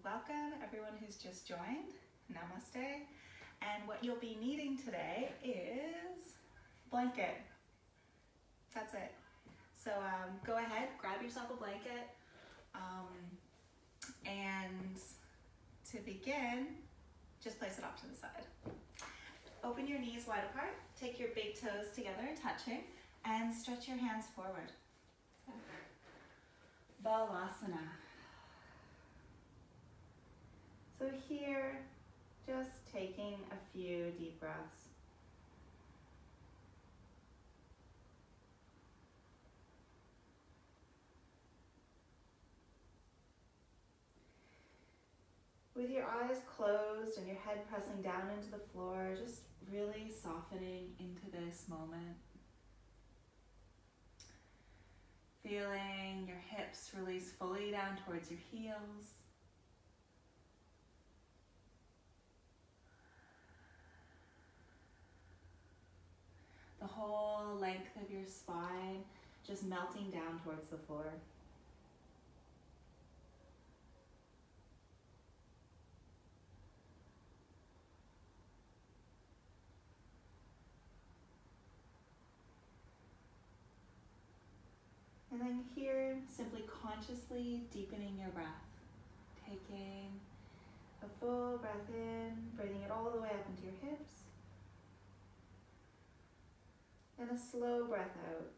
welcome everyone who's just joined. Namaste. And what you'll be needing today is blanket. That's it. So go ahead, grab yourself a blanket. And to begin, just place it off to the side. Open your knees wide apart, take your big toes together and touching, and stretch your hands forward. So, Balasana. So here, just taking a few deep breaths. With your eyes closed and your head pressing down into the floor, just really softening into this moment. Feeling your hips release fully down towards your heels. The whole length of your spine just melting down towards the floor. And then here, simply consciously deepening your breath. Taking a full breath in, breathing it all the way up into your hips. And a slow breath out.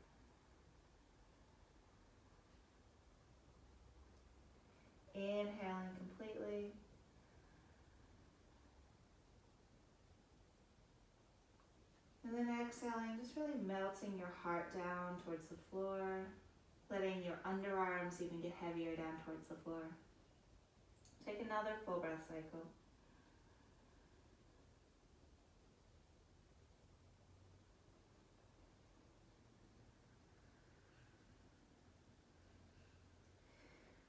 Inhaling completely. And then exhaling, just really melting your heart down towards the floor. Letting your underarms even get heavier down towards the floor. Take another full breath cycle.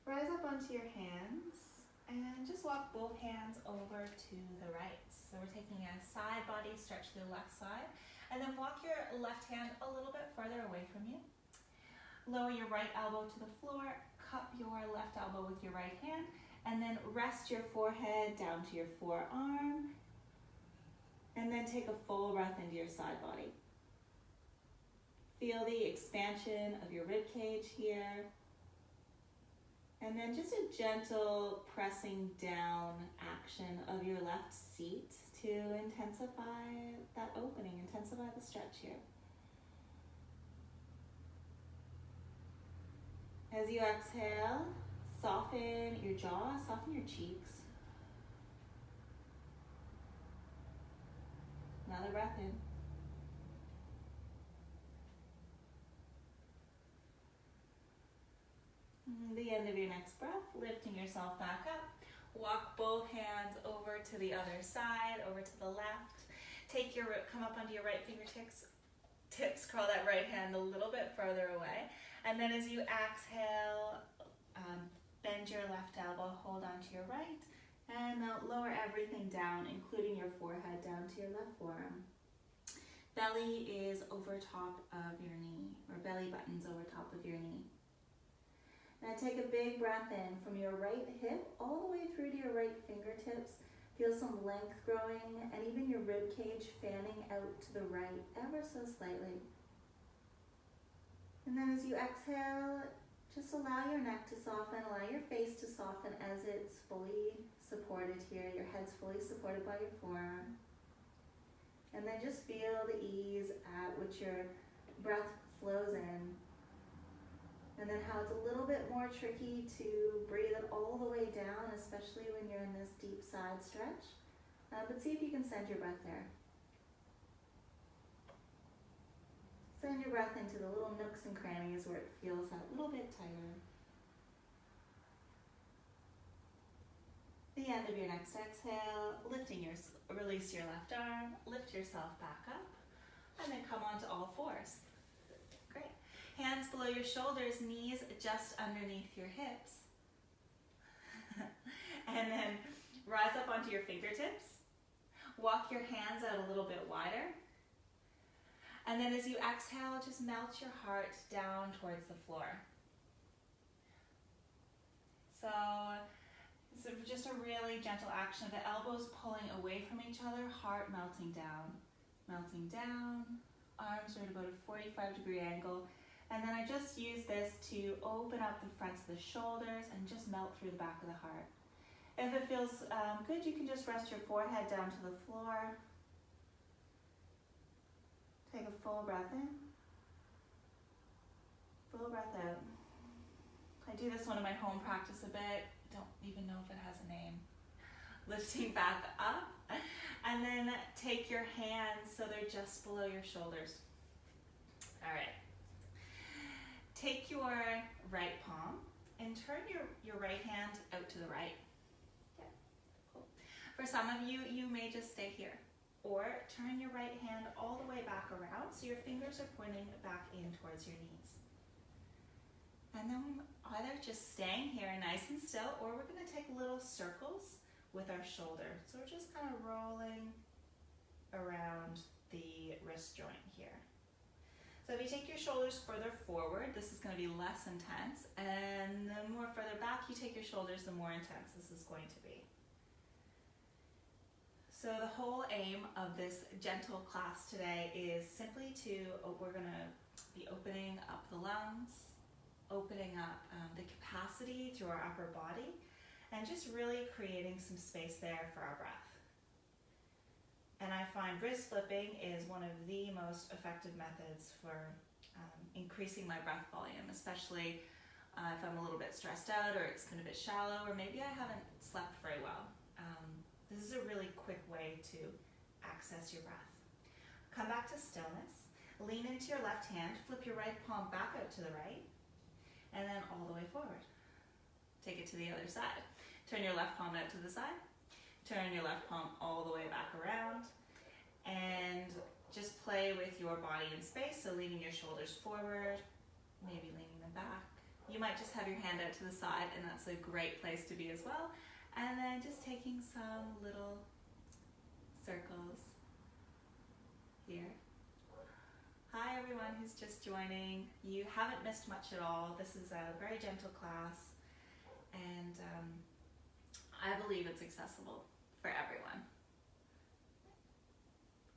Rise up onto your hands and just walk both hands over to the right. So we're taking a side body stretch to the left side, and then walk your left hand a little bit further away from you. Lower your right elbow to the floor, cup your left elbow with your right hand, and then rest your forehead down to your forearm, and then take a full breath into your side body. Feel the expansion of your rib cage here. And then just a gentle pressing down action of your left seat to intensify that opening, intensify the stretch here. As you exhale, soften your jaw, soften your cheeks. Another breath in. The end of your next breath, lifting yourself back up. Walk both hands over to the other side, over to the left. Come up onto your right fingertips. Curl that right hand a little bit further away. And then as you exhale, bend your left elbow, hold onto your right, and lower everything down, including your forehead down to your left forearm. Belly is over top of your knee, or belly button's over top of your knee. Now take a big breath in from your right hip all the way through to your right fingertips. Feel some length growing and even your rib cage fanning out to the right ever so slightly. And then as you exhale, just allow your neck to soften, allow your face to soften as it's fully supported here. Your head's fully supported by your forearm. And then just feel the ease at which your breath flows in. And then how it's a little bit more tricky to breathe it all the way down, especially when you're in this deep side stretch. But see if you can send your breath there. Send your breath into the little nooks and crannies where it feels a little bit tighter. The end of your next exhale, release your left arm, lift yourself back up, and then come onto all fours. Great. Hands below your shoulders, knees just underneath your hips. And then rise up onto your fingertips. Walk your hands out a little bit wider. And then as you exhale, just melt your heart down towards the floor. So just a really gentle action of the elbows pulling away from each other, heart melting down, arms are at about a 45-degree angle. And then I just use this to open up the fronts of the shoulders and just melt through the back of the heart. If it feels good, you can just rest your forehead down to the floor. Take a full breath in, full breath out. I do this one in my home practice a bit. Don't even know if it has a name. Lifting back up, and then take your hands so they're just below your shoulders. All right. Take your right palm and turn your right hand out to the right. Yeah, cool. For some of you, you may just stay here. Or turn your right hand all the way back around so your fingers are pointing back in towards your knees. And then either just staying here nice and still, or we're going to take little circles with our shoulder. So we're just kind of rolling around the wrist joint here. So if you take your shoulders further forward, this is going to be less intense. And the more further back you take your shoulders, the more intense this is going to be. So the whole aim of this gentle class today is simply we're going to be opening up the lungs, opening up the capacity through our upper body, and just really creating some space there for our breath. And I find wrist flipping is one of the most effective methods for increasing my breath volume, especially if I'm a little bit stressed out or it's been a bit shallow, or maybe I haven't slept very well. This is a really quick way to access your breath. Come back to stillness. Lean into your left hand, flip your right palm back out to the right, and then all the way forward. Take it to the other side. Turn your left palm out to the side. Turn your left palm all the way back around, and just play with your body in space. So leaning your shoulders forward, maybe leaning them back. You might just have your hand out to the side, and that's a great place to be as well. And then just taking some little circles here. Hi everyone who's just joining. You haven't missed much at all. This is a very gentle class, and I believe it's accessible for everyone.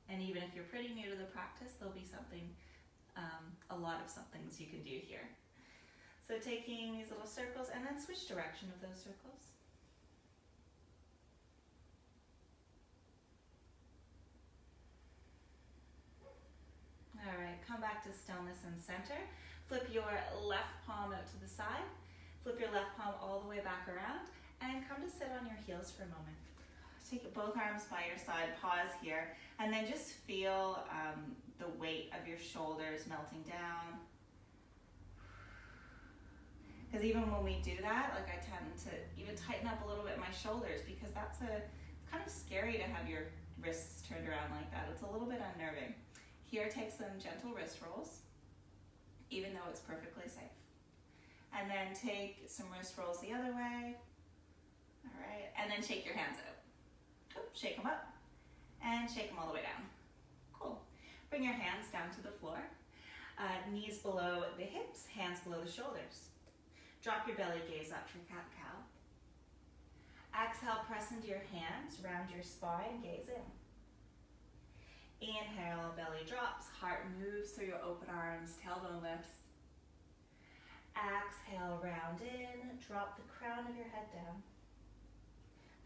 And even if you're pretty new to the practice, there'll be something, a lot of somethings you can do here. So taking these little circles, and then switch direction of those circles. All right, come back to stillness and center. Flip your left palm out to the side. Flip your left palm all the way back around, and come to sit on your heels for a moment. Take both arms by your side, pause here, and then just feel the weight of your shoulders melting down. Because even when we do that, like I tend to even tighten up a little bit my shoulders, because it's kind of scary to have your wrists turned around like that. It's a little bit unnerving. Here, take some gentle wrist rolls, even though it's perfectly safe. And then take some wrist rolls the other way. All right, and then shake your hands out. Shake them up, and shake them all the way down. Cool. Bring your hands down to the floor. Knees below the hips, hands below the shoulders. Drop your belly, gaze up for cat-cow. Exhale, press into your hands, round your spine, gaze in. Inhale, belly drops, heart moves through your open arms, tailbone lifts. Exhale, round in, drop the crown of your head down.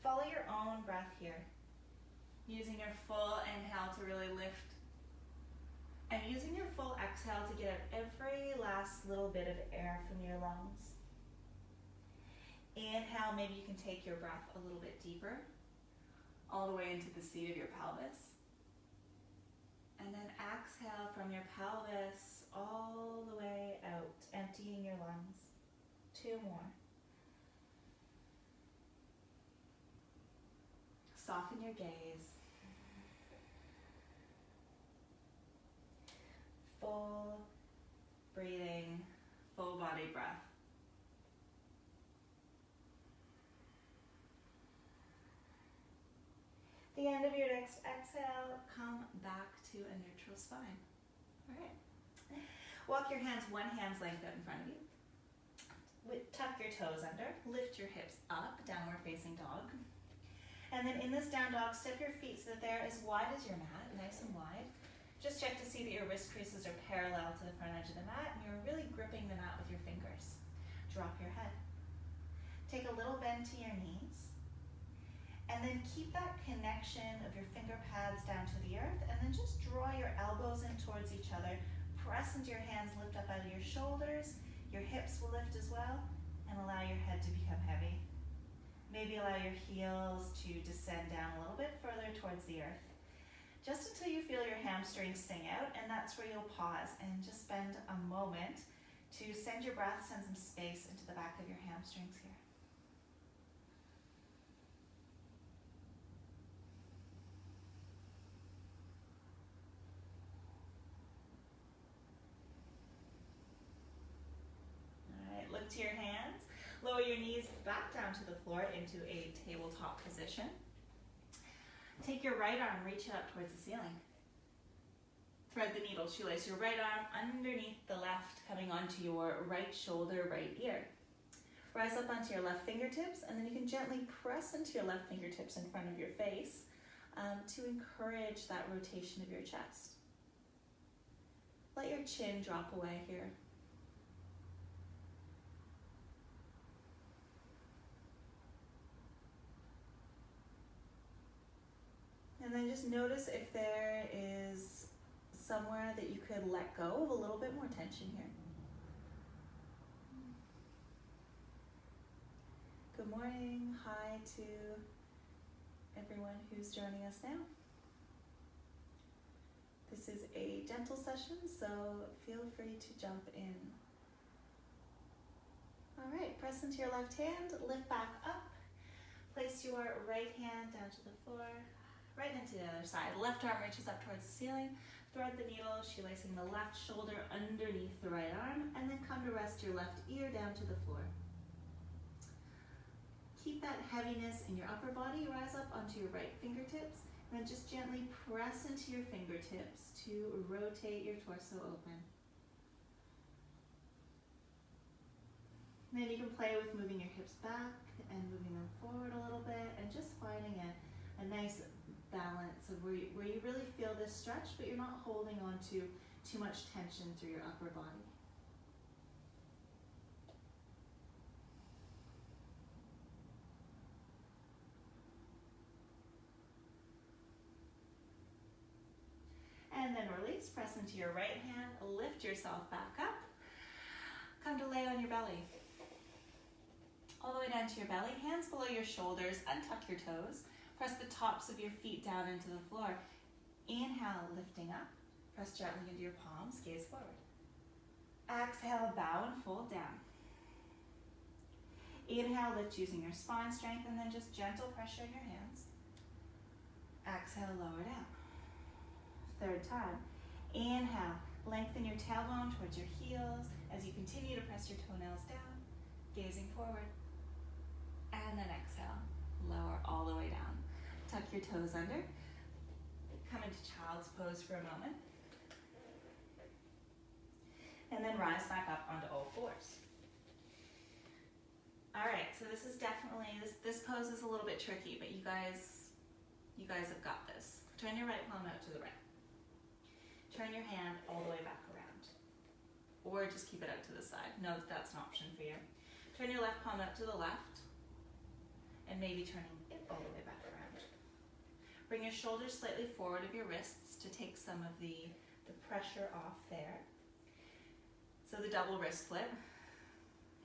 Follow your own breath here, using your full inhale to really lift, and using your full exhale to get out every last little bit of air from your lungs. Inhale, maybe you can take your breath a little bit deeper, all the way into the seat of your pelvis. And then exhale from your pelvis all the way out, emptying your lungs. 2 more. Soften your gaze. Full breathing, full body breath. The end of your next exhale, come back to a neutral spine. All right. Walk your hands one hand's length out in front of you. Tuck your toes under, lift your hips up, downward facing dog. And then in this down dog, step your feet so that they're as wide as your mat, nice and wide. Just check to see that your wrist creases are parallel to the front edge of the mat and you're really gripping the mat with your fingers. Drop your head. Take a little bend to your knees. And then keep that connection of your finger pads down to the earth and then just draw your elbows in towards each other. Press into your hands, lift up out of your shoulders. Your hips will lift as well and allow your head to become heavy. Maybe allow your heels to descend down a little bit further towards the earth. Just until you feel your hamstrings sing out, and that's where you'll pause and just spend a moment to send your breath, send some space into the back of your hamstrings here. All right, look to your hands. Lower your knees back down to the floor into a tabletop position. Take your right arm, reach it up towards the ceiling. Thread the needle, shoelace your right arm underneath the left, coming onto your right shoulder, right ear. Rise up onto your left fingertips, and then you can gently press into your left fingertips in front of your face to encourage that rotation of your chest. Let your chin drop away here. And then just notice if there is somewhere that you could let go of a little bit more tension here. Good morning. Hi to everyone who's joining us now. This is a gentle session, so feel free to jump in. All right, press into your left hand, lift back up. Place your right hand down to the floor. Right into the other side. Left arm reaches up towards the ceiling. Thread the needle, shoelacing the left shoulder underneath the right arm, and then come to rest your left ear down to the floor. Keep that heaviness in your upper body. Rise up onto your right fingertips, and then just gently press into your fingertips to rotate your torso open. And then you can play with moving your hips back and moving them forward a little bit, and just finding a nice balance of where you really feel this stretch, but you're not holding on to too much tension through your upper body. And then release, press into your right hand, lift yourself back up. Come to lay on your belly. All the way down to your belly, hands below your shoulders, untuck your toes. Press the tops of your feet down into the floor. Inhale, lifting up. Press gently into your palms, gaze forward. Exhale, bow and fold down. Inhale, lift using your spine strength, and then just gentle pressure in your hands. Exhale, lower down. Third time. Inhale, lengthen your tailbone towards your heels as you continue to press your toenails down, gazing forward. And then exhale, lower all the way down. Tuck your toes under. Come into child's pose for a moment. And then rise back up onto all fours. All right, so this is definitely, this pose is a little bit tricky, but you guys have got this. Turn your right palm out to the right. Turn your hand all the way back around. Or just keep it out to the side. No, that's an option for you. Turn your left palm out to the left. And maybe turning it all the way back around. Bring your shoulders slightly forward of your wrists to take some of the pressure off there. So the double wrist flip.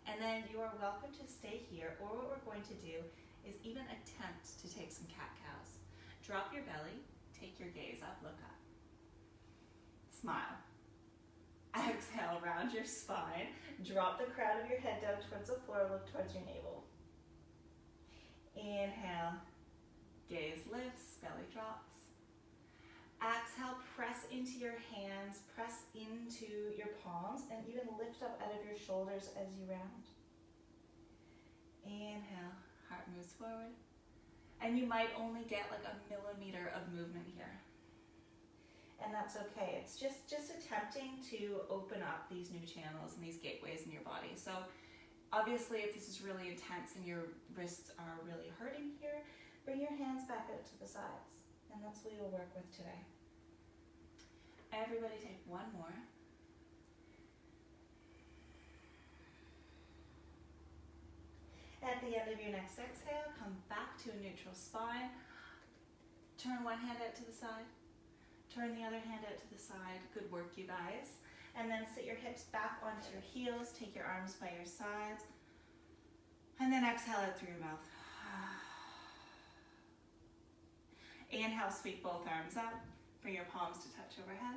And then you are welcome to stay here, or what we're going to do is even attempt to take some cat-cows. Drop your belly, take your gaze up, look up. Smile. Exhale, round your spine. Drop the crown of your head down towards the floor, look towards your navel. Inhale, gaze lifts, belly drops. Exhale, press into your hands, press into your palms, and even lift up out of your shoulders as you round. Inhale, heart moves forward. And you might only get like a millimeter of movement here. And that's okay. It's just attempting to open up these new channels and these gateways in your body. So obviously if this is really intense and your wrists are really hurting here, Bring your hands back out to the sides, and that's what you'll work with today. Everybody take one more. At the end of your next exhale, come back to a neutral spine. Turn one hand out to the side. Turn the other hand out to the side. Good work, you guys. And then sit your hips back onto your heels. Take your arms by your sides. And then exhale out through your mouth. Inhale, sweep both arms up. Bring your palms to touch overhead.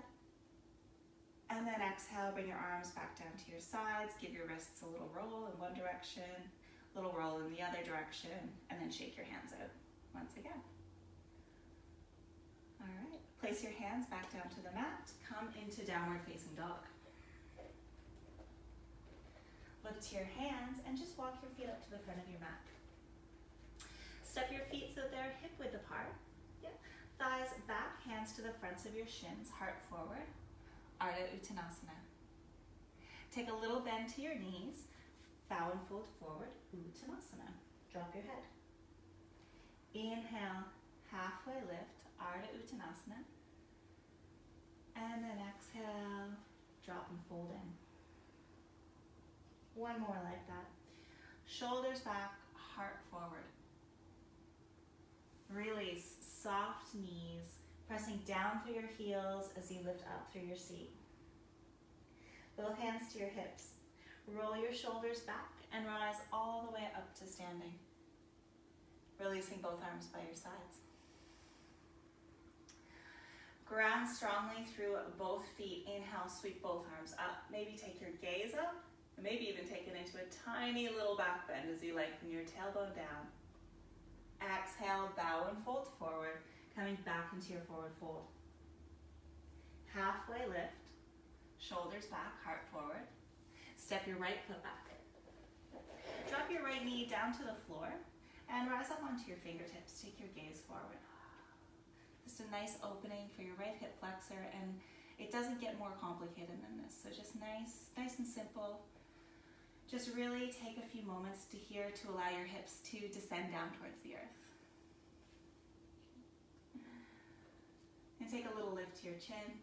And then exhale, bring your arms back down to your sides. Give your wrists a little roll in one direction, a little roll in the other direction, and then shake your hands out once again. All right, place your hands back down to the mat. Come into downward facing dog. Look to your hands and just walk your feet up to the front of your mat. Step your feet so they're hip width apart. Yep. Thighs back, hands to the fronts of your shins, heart forward. Ardha Uttanasana. Take a little bend to your knees. Bow and fold forward. Uttanasana. Drop your head. Inhale, halfway lift. Ardha Uttanasana. And then exhale, drop and fold in. One more like that. Shoulders back, heart forward. Release, soft knees, pressing down through your heels as you lift up through your seat. Both hands to your hips. Roll your shoulders back and rise all the way up to standing. Releasing both arms by your sides. Ground strongly through both feet. Inhale, sweep both arms up. Maybe take your gaze up. Maybe even take it into a tiny little back bend as you lengthen your tailbone down. Exhale, bow and fold forward, coming back into your forward fold. Halfway lift, shoulders back, heart forward. Step your right foot back. Drop your right knee down to the floor and rise up onto your fingertips. Take your gaze forward. Just a nice opening for your right hip flexor, and it doesn't get more complicated than this. So just nice and simple. Just really take a few moments to allow your hips to descend down towards the earth. And take a little lift to your chin.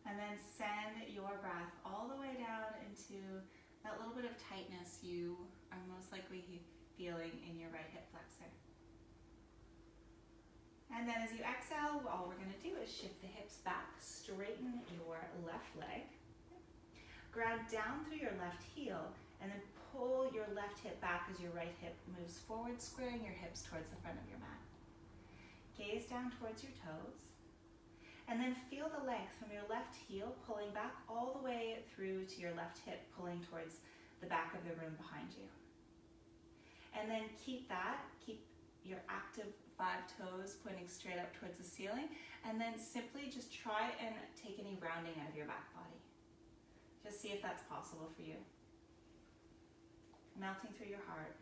And then send your breath all the way down into that little bit of tightness you are most likely feeling in your right hip flexor. And then as you exhale, all we're going to do is shift the hips back, straighten your left leg. Ground down through your left heel, and then pull your left hip back as your right hip moves forward, squaring your hips towards the front of your mat. Gaze down towards your toes, and then feel the length from your left heel pulling back all the way through to your left hip, pulling towards the back of the room behind you. And then keep your active 5 toes pointing straight up towards the ceiling, and then simply just try and take any rounding out of your back body. Just see if that's possible for you. Melting through your heart.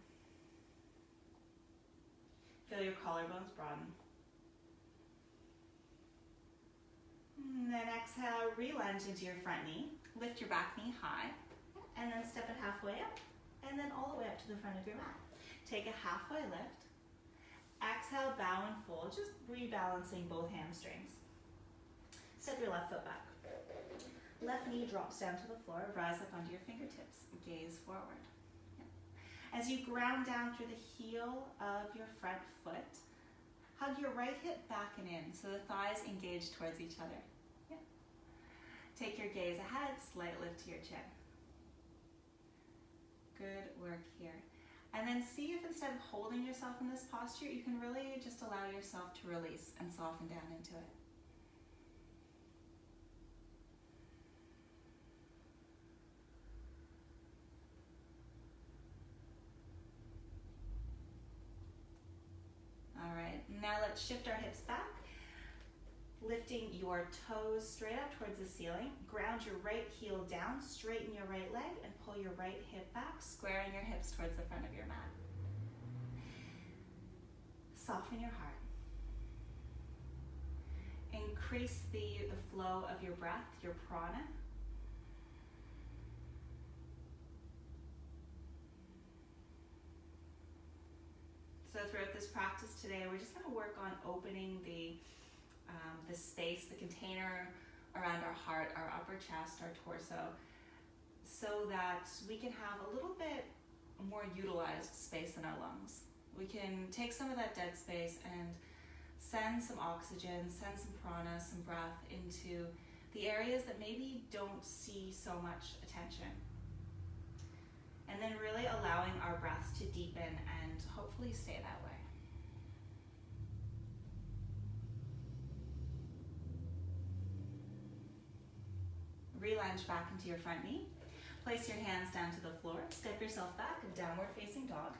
Feel your collarbones broaden. And then exhale, re-lunge into your front knee. Lift your back knee high, and then step it halfway up, and then all the way up to the front of your mat. Take a halfway lift. Exhale, bow and fold, just rebalancing both hamstrings. Step your left foot back. Left knee drops down to the floor, rise up onto your fingertips, gaze forward. As you ground down through the heel of your front foot, hug your right hip back and in so the thighs engage towards each other. Take your gaze ahead, slight lift to your chin. Good work here. And then see if instead of holding yourself in this posture, you can really just allow yourself to release and soften down into it. All right, now let's shift our hips back, lifting your toes straight up towards the ceiling. Ground your right heel down, straighten your right leg, and pull your right hip back, squaring your hips towards the front of your mat. Soften your heart. Increase the flow of your breath, your prana. So throughout this practice today, we're just going to work on opening the space, the container around our heart, our upper chest, our torso, so that we can have a little bit more utilized space in our lungs. We can take some of that dead space and send some oxygen, send some prana, some breath into the areas that maybe don't see so much attention. And then really allowing our breaths to deepen and hopefully stay that way. Re-lunge back into your front knee. Place your hands down to the floor. Step yourself back, downward facing dog.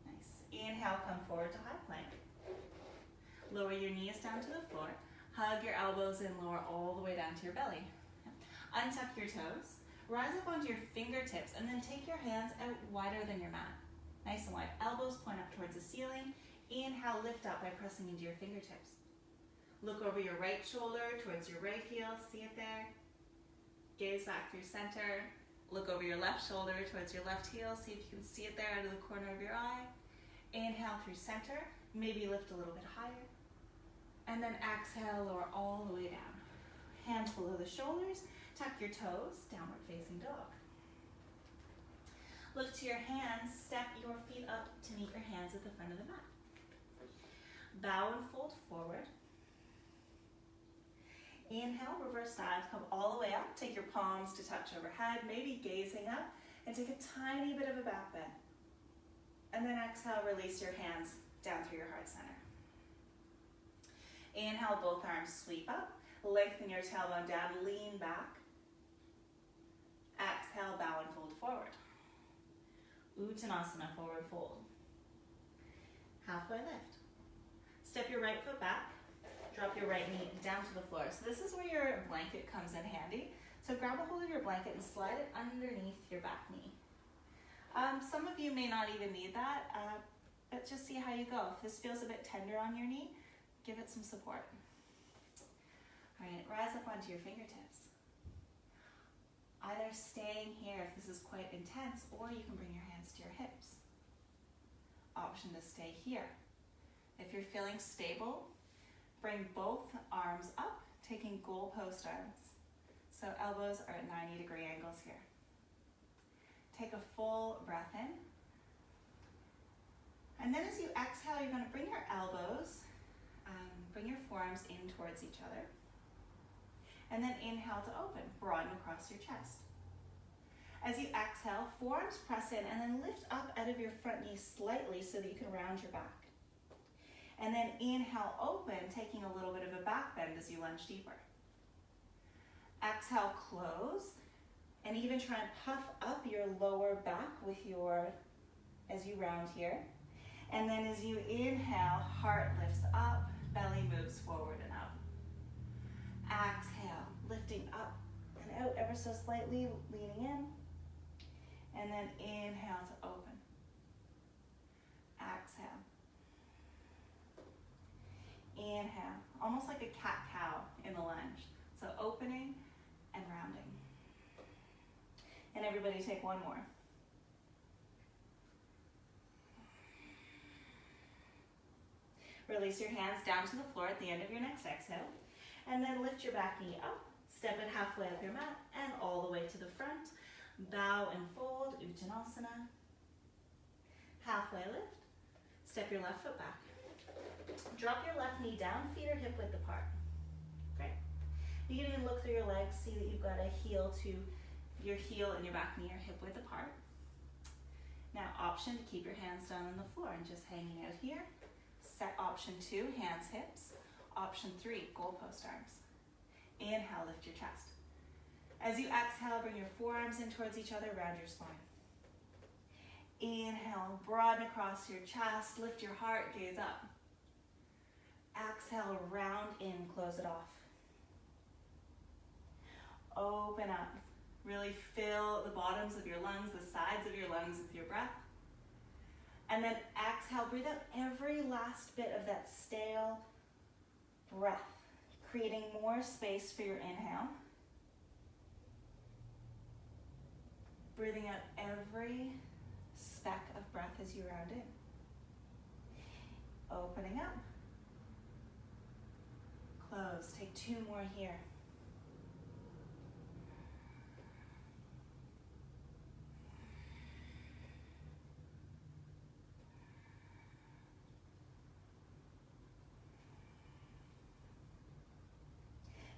Nice. Inhale, come forward to high plank. Lower your knees down to the floor. Hug your elbows in, lower all the way down to your belly. Untuck your toes. Rise up onto your fingertips and then take your hands out wider than your mat. Nice and wide. Elbows point up towards the ceiling. Inhale, lift up by pressing into your fingertips. Look over your right shoulder towards your right heel. See it there? Gaze back through center. Look over your left shoulder towards your left heel. See if you can see it there out of the corner of your eye. Inhale through center. Maybe lift a little bit higher. And then exhale, lower all the way down. Hands below the shoulders. Tuck your toes, downward facing dog. Look to your hands, step your feet up to meet your hands at the front of the mat. Bow and fold forward. Inhale, reverse dive, come all the way up. Take your palms to touch overhead, maybe gazing up, and take a tiny bit of a back bend. And then exhale, release your hands down through your heart center. Inhale, both arms sweep up. Lengthen your tailbone down, lean back. Exhale, bow and fold forward. Uttanasana, forward fold. Halfway lift. Step your right foot back. Drop your right knee down to the floor. So this is where your blanket comes in handy. So grab a hold of your blanket and slide it underneath your back knee. Some of you may not even need that, but just see how you go. If this feels a bit tender on your knee, give it some support. All right, rise up onto your fingertips. Either staying here if this is quite intense, or you can bring your hands to your hips. Option to stay here. If you're feeling stable, bring both arms up, taking goalpost arms. So elbows are at 90-degree angles here. Take a full breath in. And then as you exhale, you're going to bring your elbows, bring your forearms in towards each other. And then inhale to open, broaden across your chest. As you exhale, forearms press in and then lift up out of your front knee slightly so that you can round your back. And then inhale, open, taking a little bit of a back bend as you lunge deeper. Exhale, close, and even try and puff up your lower back with as you round here. And then as you inhale, heart lifts up, belly moves forward and up. Exhale, lifting up and out ever so slightly, leaning in. And then inhale to open. Exhale. Inhale, almost like a cat-cow in the lunge. So opening and rounding. And everybody take one more. Release your hands down to the floor at the end of your next exhale. And then lift your back knee up, step it halfway up your mat, and all the way to the front. Bow and fold, Uttanasana. Halfway lift, step your left foot back. Drop your left knee down, feet are hip width apart. Great. You can even look through your legs, see that you've got a heel to your heel and your back knee are hip width apart. Now option to keep your hands down on the floor and just hanging out here. Set option 2, hands hips. Option 3, goalpost arms. Inhale, lift your chest. As you exhale, bring your forearms in towards each other, round your spine. Inhale, broaden across your chest, lift your heart, gaze up. Exhale, round in, close it off. Open up. Really fill the bottoms of your lungs, the sides of your lungs with your breath. And then exhale, breathe out every last bit of that stale breath, creating more space for your inhale. Breathing out every speck of breath as you round in. Opening up. Close. Take 2 more here.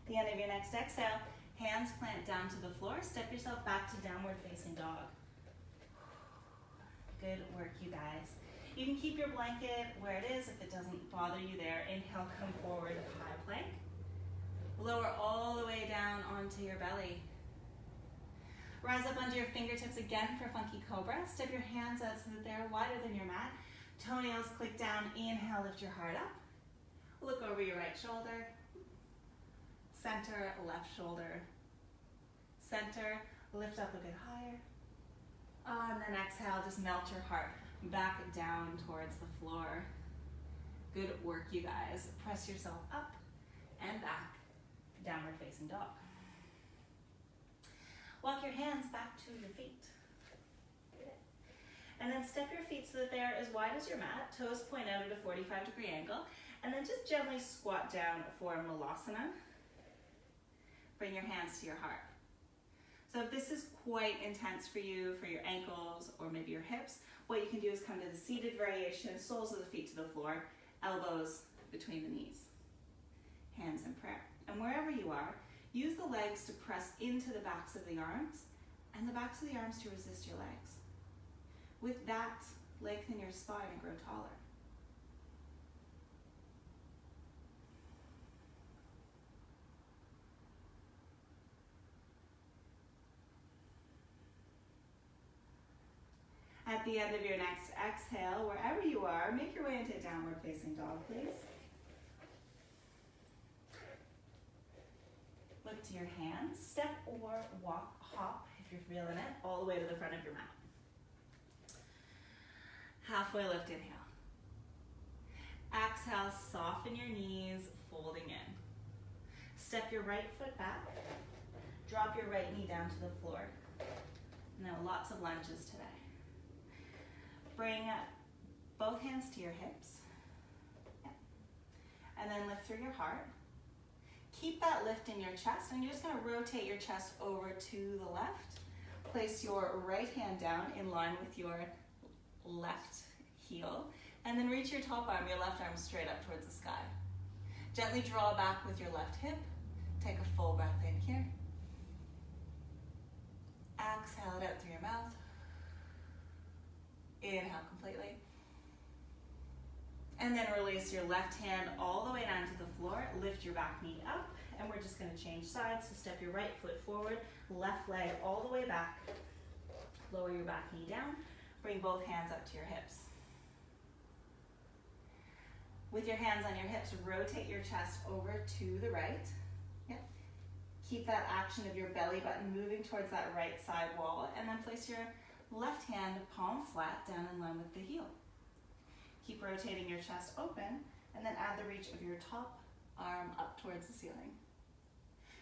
At the end of your next exhale, hands plant down to the floor. Step yourself back to downward facing dog. Good work, you guys. You can keep your blanket where it is if it doesn't bother you there. Inhale, come forward, high plank. Lower all the way down onto your belly. Rise up onto your fingertips again for funky cobra. Step your hands out so that they're wider than your mat. Toenails click down. Inhale, lift your heart up. Look over your right shoulder. Center, left shoulder. Center, lift up a bit higher. And then exhale, just melt your heart back down towards the floor. Good work, you guys. Press yourself up and back, downward facing dog. Walk your hands back to your feet. And then step your feet so that they're as wide as your mat. Toes point out at a 45-degree angle. And then just gently squat down for malasana. Bring your hands to your heart. So if this is quite intense for you, for your ankles or maybe your hips, what you can do is come to the seated variation, soles of the feet to the floor, elbows between the knees. Hands in prayer. And wherever you are, use the legs to press into the backs of the arms and the backs of the arms to resist your legs. With that, lengthen your spine and grow taller. At the end of your next exhale, wherever you are, make your way into downward facing dog, please. Look to your hands, step or walk, hop, if you're feeling it, all the way to the front of your mat. Halfway lift, inhale. Exhale, soften your knees, folding in. Step your right foot back, drop your right knee down to the floor. Now, lots of lunges today. Bring both hands to your hips. And then lift through your heart. Keep that lift in your chest, and you're just going to rotate your chest over to the left. Place your right hand down in line with your left heel, and then reach your top arm, your left arm straight up towards the sky. Gently draw back with your left hip. Take a full breath in here. Exhale it out through your mouth. Inhale completely. And then release your left hand all the way down to the floor. Lift your back knee up, and we're just going to change sides. So step your right foot forward, left leg all the way back. Lower your back knee down. Bring both hands up to your hips. With your hands on your hips, rotate your chest over to the right. Yep. Keep that action of your belly button moving towards that right side wall, and then place your left hand palm flat down in line with the heel. Keep rotating your chest open, and then add the reach of your top arm up towards the ceiling.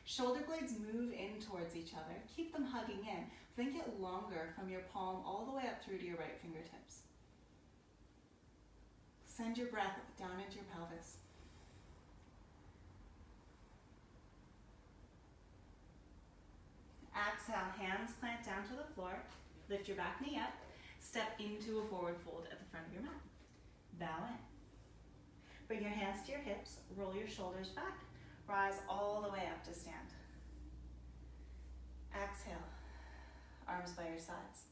Shoulder blades move in towards each other. Keep them hugging in. Think it longer from your palm all the way up through to your right fingertips. Send your breath down into your pelvis. Exhale, hands plant down to the floor. Lift your back knee up. Step into a forward fold at the front of your mat. Bow in. Bring your hands to your hips. Roll your shoulders back. Rise all the way up to stand. Exhale, arms by your sides.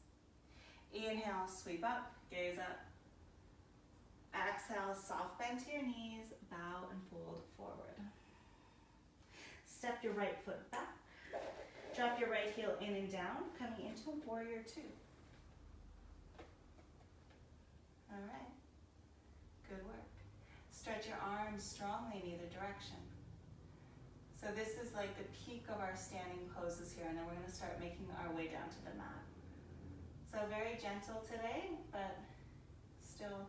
Inhale, sweep up, gaze up. Exhale, soft bend to your knees, bow and fold forward. Step your right foot back. Drop your right heel in and down, coming into warrior two. All right, good work. Stretch your arms strongly in either direction. So this is like the peak of our standing poses here, and then we're going to start making our way down to the mat. So very gentle today, but still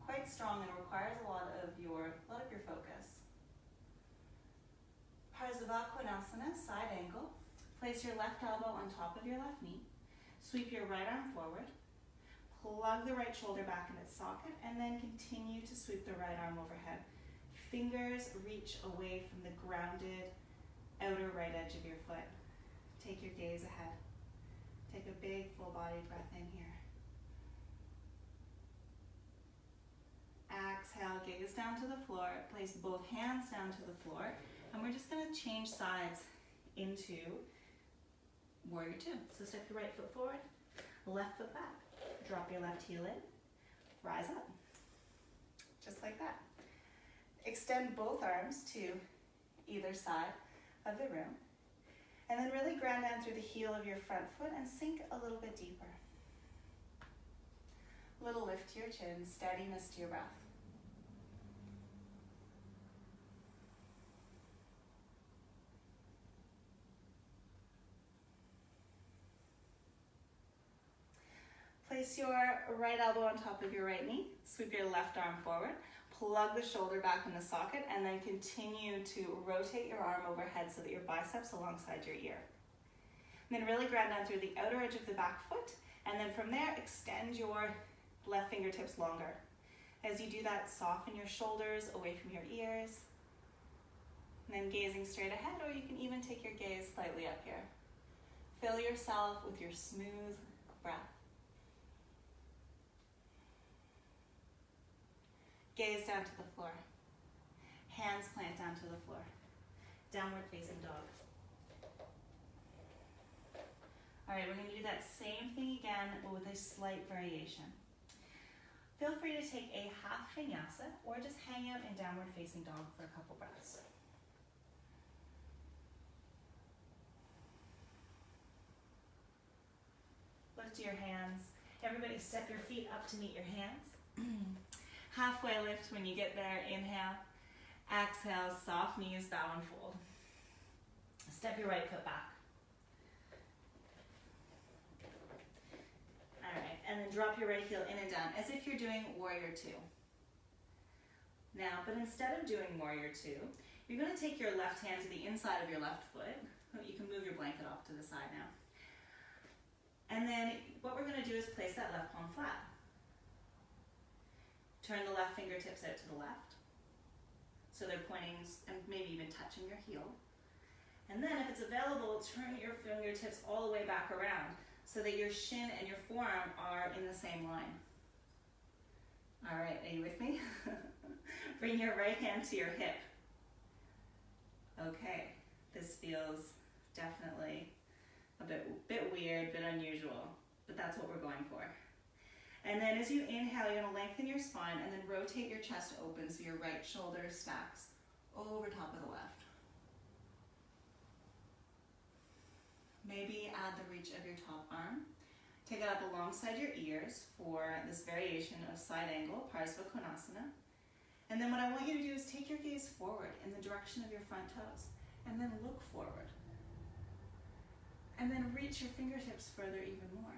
quite strong and requires a lot of your focus. Parsvakonasana, side angle. Place your left elbow on top of your left knee. Sweep your right arm forward. plug the right shoulder back in its socket, and then continue to sweep the right arm overhead. Fingers reach away from the grounded outer right edge of your foot. Take your gaze ahead. Take a big full body breath in here. Exhale, gaze down to the floor. Place both hands down to the floor. And we're just going to change sides into warrior two. So step your right foot forward, left foot back. Drop your left heel in, rise up. Just like that. Extend both arms to either side of the room. And then really ground down through the heel of your front foot and sink a little bit deeper. Little lift to your chin, steadiness to your breath. Place your right elbow on top of your right knee, sweep your left arm forward, plug the shoulder back in the socket, and then continue to rotate your arm overhead so that your biceps alongside your ear. And then really ground down through the outer edge of the back foot, and then from there, extend your left fingertips longer. As you do that, soften your shoulders away from your ears, and then gazing straight ahead, or you can even take your gaze slightly up here. Fill yourself with your smooth breath. Gaze down to the floor. Hands plant down to the floor. Downward facing dog. All right, we're going to do that same thing again, but with a slight variation. Feel free to take a half vinyasa or just hang out in downward facing dog for a couple breaths. Lift your hands. Everybody step your feet up to meet your hands. Halfway lift when you get there, inhale. Exhale, soft knees, bow and fold. Step your right foot back. All right, and then drop your right heel in and down as if you're doing warrior two. Now, but instead of doing warrior two, you're going to take your left hand to the inside of your left foot. You can move your blanket off to the side now. And then what we're going to do is place that left palm flat. Turn the left fingertips out to the left, so they're pointing and maybe even touching your heel. And then if it's available, turn your fingertips all the way back around so that your shin and your forearm are in the same line. All right, are you with me? Bring your right hand to your hip. Okay, this feels definitely a bit weird, bit unusual, but that's what we're going for. And then as you inhale, you're going to lengthen your spine and then rotate your chest open so your right shoulder stacks over top of the left. Maybe add the reach of your top arm. Take it up alongside your ears for this variation of side angle, Parsva Konasana. And then what I want you to do is take your gaze forward in the direction of your front toes and then look forward. And then reach your fingertips further even more.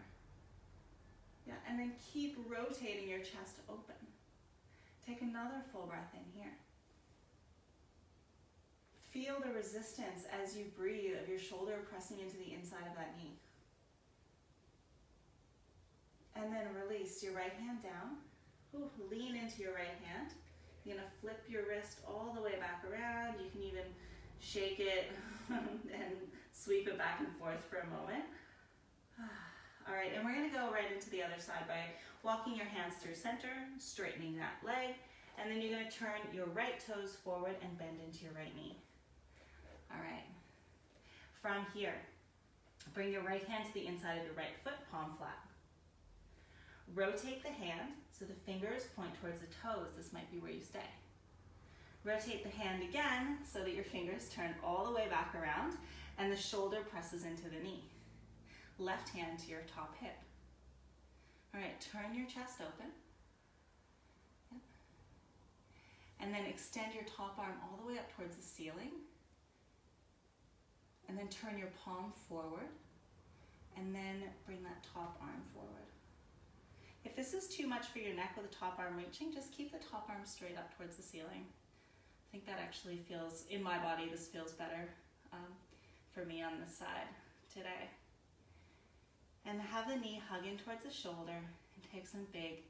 Yeah, and then keep rotating your chest open. Take another full breath in here. Feel the resistance as you breathe of your shoulder pressing into the inside of that knee. And then release your right hand down. Ooh, lean into your right hand. You're gonna flip your wrist all the way back around. You can even shake it and sweep it back and forth for a moment. All right, and we're gonna go right into the other side by walking your hands through center, straightening that leg, and then you're gonna turn your right toes forward and bend into your right knee. All right, from here, bring your right hand to the inside of your right foot, palm flat. Rotate the hand so the fingers point towards the toes. This might be where you stay. Rotate the hand again so that your fingers turn all the way back around and the shoulder presses into the knee. Left hand to your top hip. All right, turn your chest open. Yep. And then extend your top arm all the way up towards the ceiling. And then turn your palm forward. And then bring that top arm forward. If this is too much for your neck with the top arm reaching, just keep the top arm straight up towards the ceiling. I think that actually feels, in my body, this feels better for me on this side today. And have the knee hug in towards the shoulder And take some big,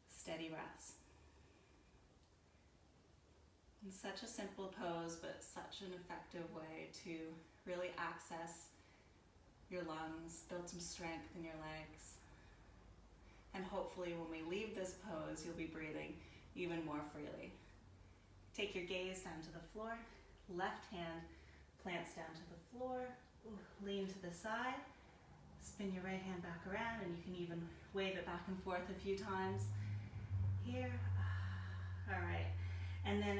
steady breaths. And such a simple pose, but such an effective way to really access your lungs, build some strength in your legs. And hopefully when we leave this pose, you'll be breathing even more freely. Take your gaze down to the floor. Left hand plants down to the floor. Lean to the side. Spin your right hand back around, and you can even wave it back and forth a few times. Here. All right. And then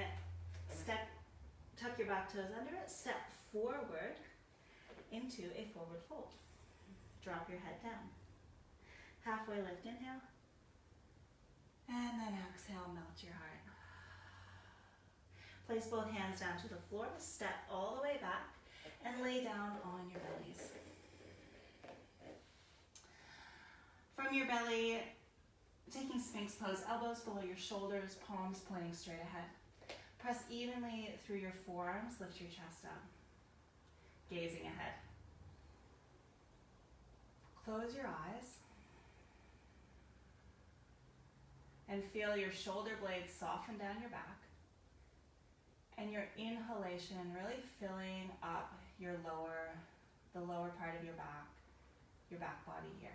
tuck your back toes under it. Step forward into a forward fold. Drop your head down. Halfway lift, inhale. And then exhale, melt your heart. Place both hands down to the floor. Step all the way back and lay down on your bellies. From your belly, taking Sphinx pose, elbows below your shoulders, palms pointing straight ahead. Press evenly through your forearms, lift your chest up. Gazing ahead. Close your eyes. And feel your shoulder blades soften down your back. And your inhalation really filling up the lower part of your back body here.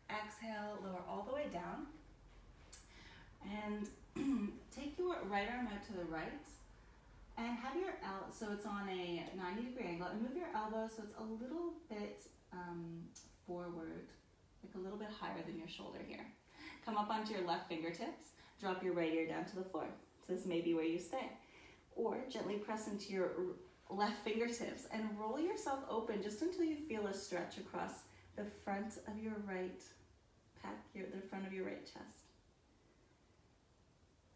Exhale, lower all the way down. And take your right arm out to the right. And have your so it's on a 90-degree angle, and move your elbow so it's a little bit forward, like a little bit higher than your shoulder here. Come up onto your left fingertips, drop your right ear down to the floor. So this may be where you stay. Or gently press into your left fingertips and roll yourself open just until you feel a stretch across the front of your right pec, the front of your right chest.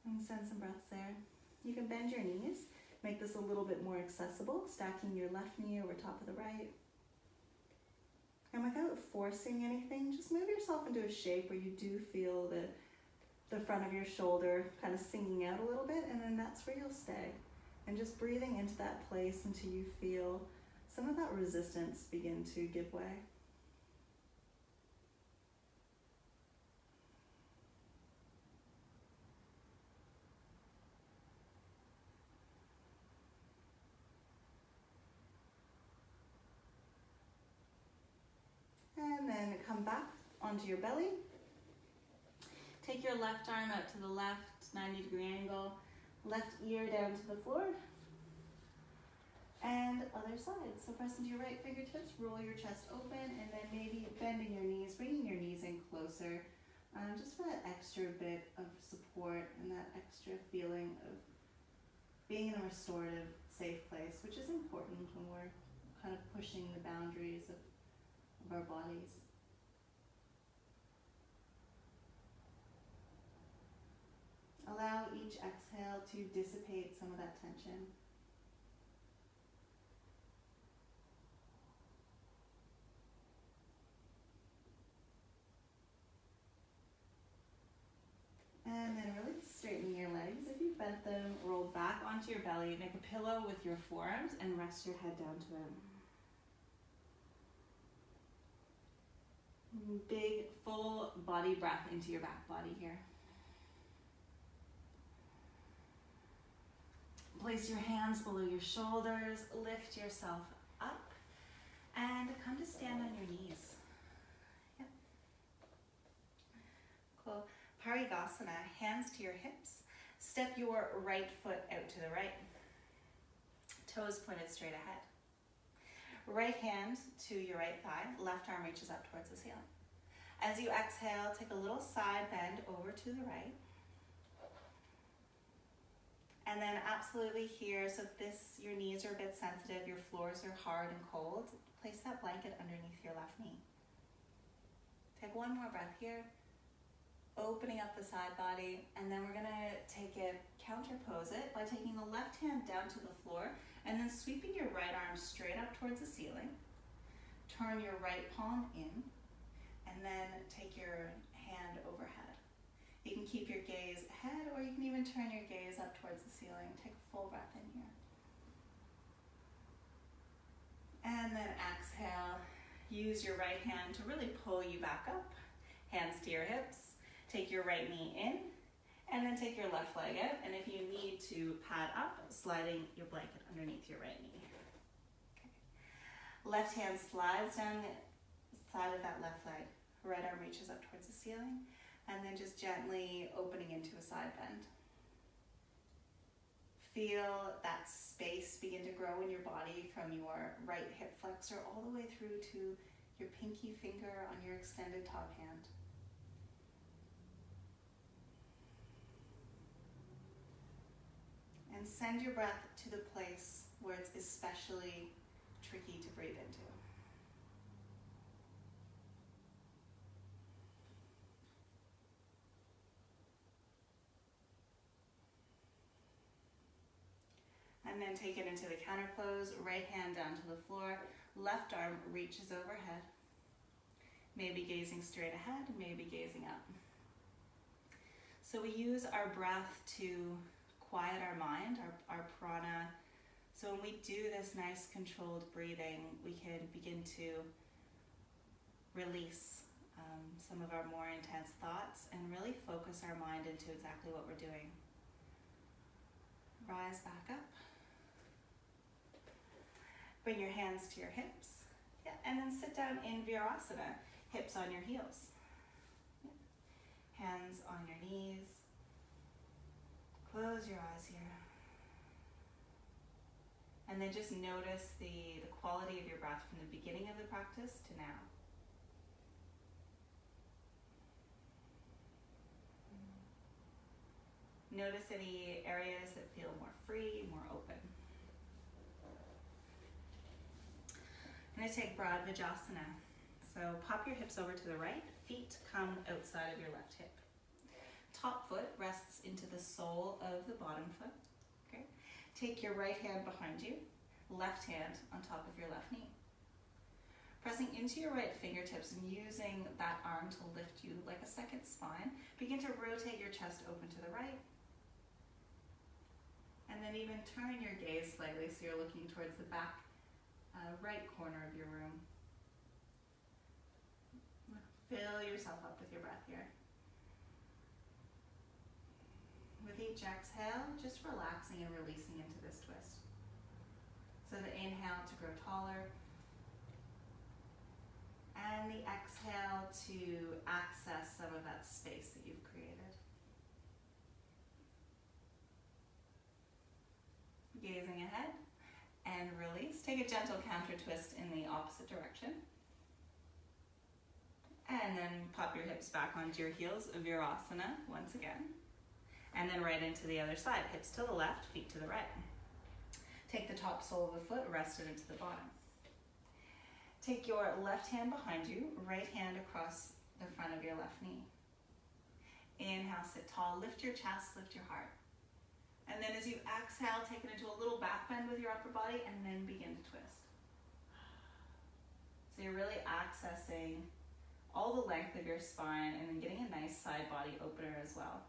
And send some breaths there. You can bend your knees. Make this a little bit more accessible, stacking your left knee over top of the right. And without forcing anything, just move yourself into a shape where you do feel the front of your shoulder kind of sinking out a little bit, and then that's where you'll stay. And just breathing into that place until you feel some of that resistance begin to give way. And then come back onto your belly. Take your left arm out to the left, 90-degree angle. Left ear down to the floor. And other side. So press into your right fingertips, roll your chest open, and then maybe bending your knees, bringing your knees in closer. Just for that extra bit of support and that extra feeling of being in a restorative, safe place, which is important when we're kind of pushing the boundaries of our bodies. Allow each exhale to dissipate some of that tension. And then really straighten your legs. If you've bent them, roll back onto your belly, make a pillow with your forearms, and rest your head down to it. Big, full body breath into your back body here. Place your hands below your shoulders, lift yourself up, and come to stand on your knees. Yep. Cool. Parigasana, hands to your hips. Step your right foot out to the right. Toes pointed straight ahead. Right hand to your right thigh, left arm reaches up towards the ceiling. As you exhale, take a little side bend over to the right. And then absolutely here, so if your knees are a bit sensitive, your floors are hard and cold, place that blanket underneath your left knee. Take one more breath here, opening up the side body, and then we're gonna take it, counterpose it by taking the left hand down to the floor and then sweeping your right arm straight up towards the ceiling. Turn your right palm in, and then take your hand overhead. You can keep your gaze ahead, or you can even turn your gaze up towards the ceiling. Take a full breath in here. Use your right hand to really pull you back up. Hands to your hips. Take your right knee in, and then take your left leg out. And if you need to pad up, sliding your blanket underneath your right knee. Okay. Left hand slides down the side of that left leg. Right arm reaches up towards the ceiling, and then just gently opening into a side bend. Feel that space begin to grow in your body from your right hip flexor all the way through to your pinky finger on your extended top hand. And send your breath to the place where it's especially tricky to breathe into. And then take it into the counter pose, right hand down to the floor, left arm reaches overhead. Maybe gazing straight ahead, maybe gazing up. So we use our breath to quiet our mind, our prana. So when we do this nice controlled breathing, we can begin to release some of our more intense thoughts and really focus our mind into exactly what we're doing. Rise back up. Bring your hands to your hips. Yeah, and then sit down in Virasana, hips on your heels. Yeah. Hands on your knees. Close your eyes here. And then just notice the quality of your breath from the beginning of the practice to now. Notice any areas that feel more free, more open. I'm going to take Bhadravajasana. So pop your hips over to the right, feet come outside of your left hip. Top foot rests into the sole of the bottom foot. Okay. Take your right hand behind you, left hand on top of your left knee. Pressing into your right fingertips and using that arm to lift you like a second spine, begin to rotate your chest open to the right. And then even turn your gaze slightly so you're looking towards the back right corner of your room. Fill yourself up with your breath here. With each exhale, just relaxing and releasing into this twist. So the inhale to grow taller, and the exhale to access some of that space that you've created. Gazing ahead and release. Take a gentle counter twist in the opposite direction. And then pop your hips back onto your heels, Virasana once again. And then right into the other side, hips to the left, feet to the right. Take the top sole of the foot, rest it into the bottom. Take your left hand behind you, right hand across the front of your left knee. Inhale, sit tall, lift your chest, lift your heart. And then as you exhale, take it into a little back bend with your upper body and then begin to twist. So you're really accessing all the length of your spine and then getting a nice side body opener as well.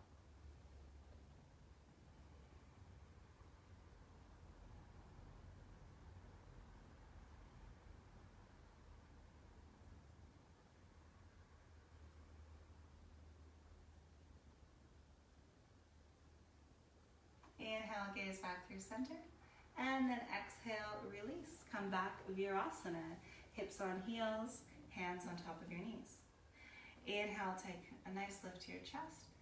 Inhale, gaze back through center. And then exhale, release. Come back, Virasana. Hips on heels, hands on top of your knees. Inhale, take a nice lift to your chest.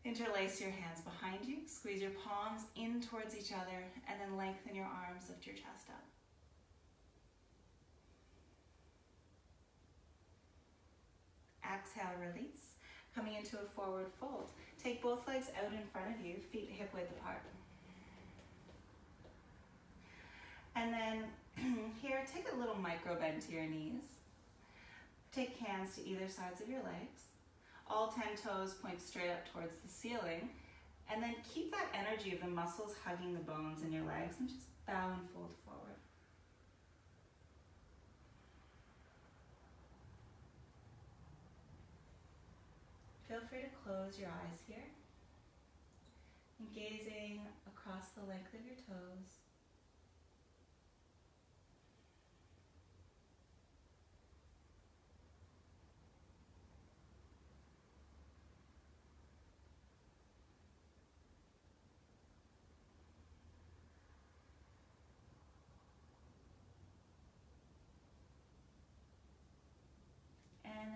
Interlace your hands behind you. Squeeze your palms in towards each other. And then lengthen your arms, lift your chest up. Exhale, release. Coming into a forward fold. Take both legs out in front of you, feet hip width apart. And then here, take a little micro bend to your knees. Take hands to either sides of your legs. All 10 toes point straight up towards the ceiling. And then keep that energy of the muscles hugging the bones in your legs and just bow and fold forward. Feel free to close your eyes here, and gazing across the length of your toes.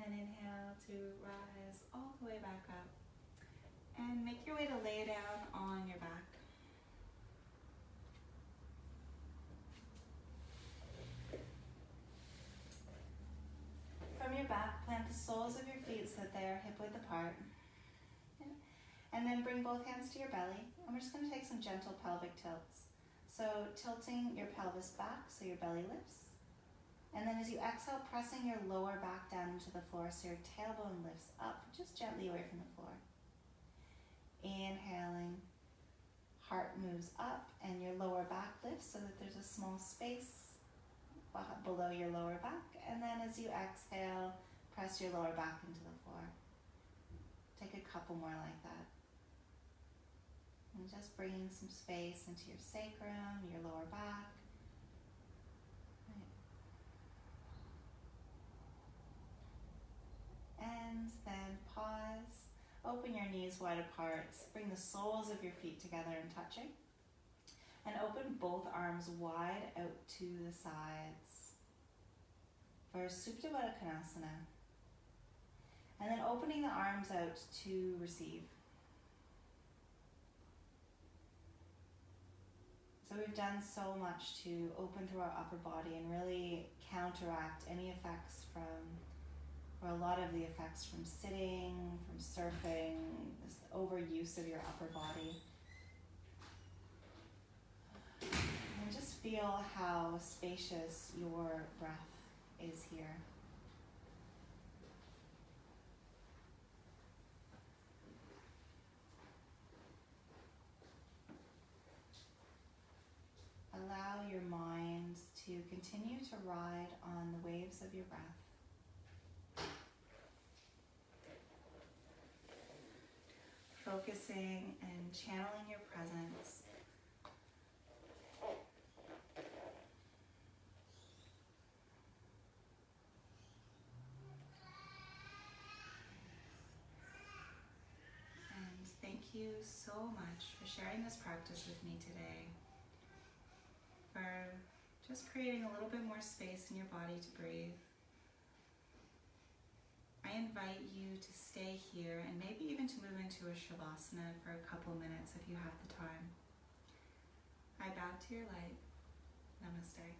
then inhale to rise all the way back up. And make your way to lay down on your back. From your back, plant the soles of your feet so that they are hip width apart. And then bring both hands to your belly. And we're just going to take some gentle pelvic tilts. So tilting your pelvis back so your belly lifts. And then as you exhale, pressing your lower back down into the floor so your tailbone lifts up, just gently away from the floor. Inhaling, heart moves up and your lower back lifts so that there's a small space below your lower back. And then as you exhale, press your lower back into the floor. Take a couple more like that. And just bringing some space into your sacrum, your lower back. Right. And then pause. Open your knees wide apart. Bring the soles of your feet together and touching. And open both arms wide out to the sides for Supta Baddha Konasana. And then opening the arms out to receive. So we've done so much to open through our upper body and really counteract any effects from, or a lot of the effects from sitting, from surfing, this overuse of your upper body. And just feel how spacious your breath is here. Allow your mind to continue to ride on the waves of your breath. Focusing and channeling your presence. And thank you so much for sharing this practice with me today. For just creating a little bit more space in your body to breathe. I invite you to stay here and maybe even to move into a Shavasana for a couple minutes if you have the time. I bow to your light. Namaste.